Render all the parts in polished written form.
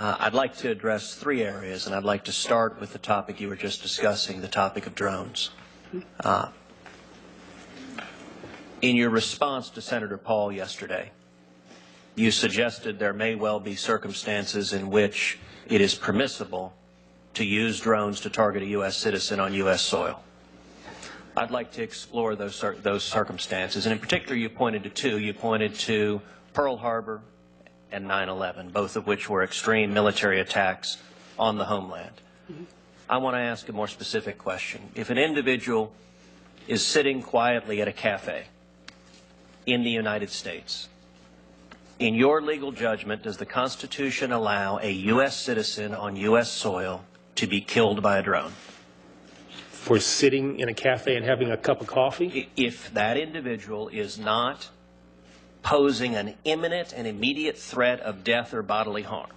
I'd like to address three areas, and I'd like to start with the topic you were just discussing, the topic of drones. In your response to Senator Paul yesterday, you suggested there may well be circumstances in which it is permissible to use drones to target a U.S. citizen on U.S. soil. I'd like to explore those circumstances, and in particular you pointed to two. You pointed to Pearl Harbor and 9/11, both of which were extreme military attacks on the homeland. I want to ask a more specific question. If an individual is sitting quietly at a cafe in the United States, in your legal judgment, does the Constitution allow a U.S. citizen on U.S. soil to be killed by a drone? For sitting in a cafe and having a cup of coffee? If that individual is not posing an imminent and immediate threat of death or bodily harm,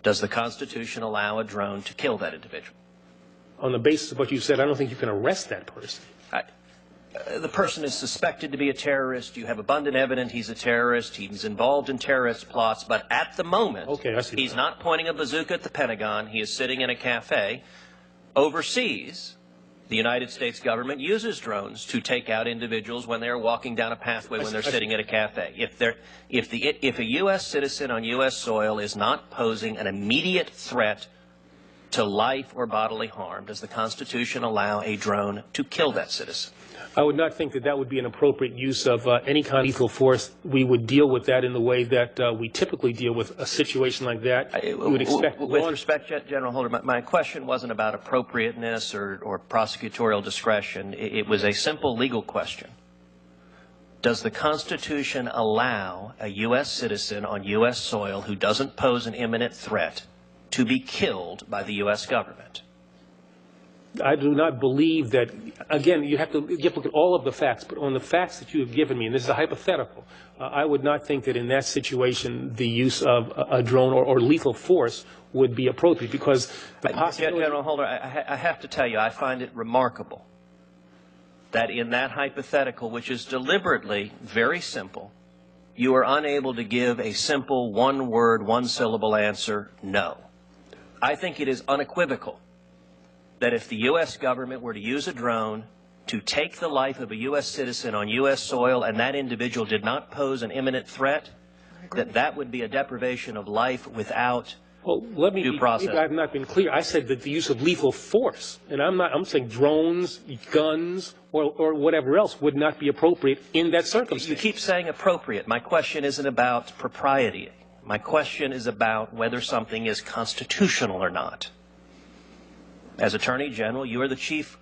does the Constitution allow a drone to kill that individual? On the basis of what you said, I don't think you can arrest that person. The person is suspected to be a terrorist. You have abundant evidence he's a terrorist. He's involved in terrorist plots. But at the moment, he's not pointing a bazooka at the Pentagon. He is sitting in a cafe. Overseas, the United States government uses drones to take out individuals when they're walking down a pathway, when they're sitting at a cafe. If a U.S. citizen on U.S. soil is not posing an immediate threat to life or bodily harm, does the Constitution allow a drone to kill that citizen? I would not think that that would be an appropriate use of any kind of lethal force. We would deal with that in the way that we typically deal with a situation like that. Would expect with respect, General Holder, my question wasn't about appropriateness or prosecutorial discretion. It was a simple legal question. Does the Constitution allow a U.S. citizen on U.S. soil who doesn't pose an imminent threat to be killed by the U.S. government? I do not believe that. Again, you have to look at all of the facts, but on the facts that you have given me, and this is a hypothetical, I would not think that in that situation the use of a drone or lethal force would be appropriate, because the possibility... General Holder, I have to tell you, I find it remarkable that in that hypothetical, which is deliberately very simple, you are unable to give a simple one-word, one-syllable answer, no. I think it is unequivocal that if the U.S. government were to use a drone to take the life of a U.S. citizen on U.S. soil and that individual did not pose an imminent threat, that would be a deprivation of life without due process. I have not been clear. I said that the use of lethal force, and I'm saying drones, guns, or whatever else would not be appropriate in that circumstance. You keep saying appropriate. My question isn't about propriety. My question is about whether something is constitutional or not. As Attorney General, you are the chief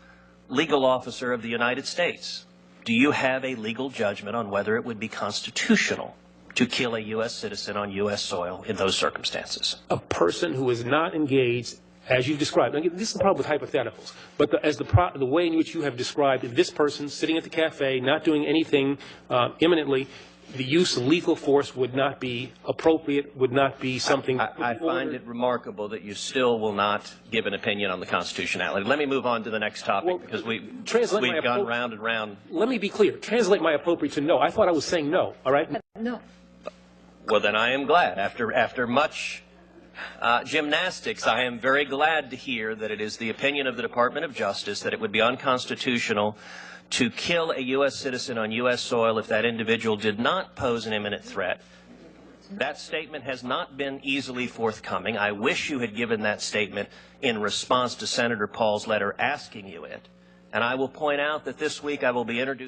legal officer of the United States. Do you have a legal judgment on whether it would be constitutional to kill a U.S. citizen on U.S. soil in those circumstances? A person who is not engaged, as you've described. Again, this is the problem with hypotheticals. But the way in which you have described this person sitting at the cafe, not doing anything imminently, the use of lethal force would not be appropriate, would not be something... I find it remarkable that you still will not give an opinion on the constitutionality. Let me move on to the next topic, because we've gone round and round. Let me be clear. Translate my appropriate to no. I thought I was saying no, all right? No. Well, then I am glad. After much gymnastics, I am very glad to hear that it is the opinion of the Department of Justice that it would be unconstitutional to kill a U.S. citizen on U.S. soil if that individual did not pose an imminent threat. That statement has not been easily forthcoming. I wish you had given that statement in response to Senator Paul's letter asking you it. And I will point out that this week I will be introducing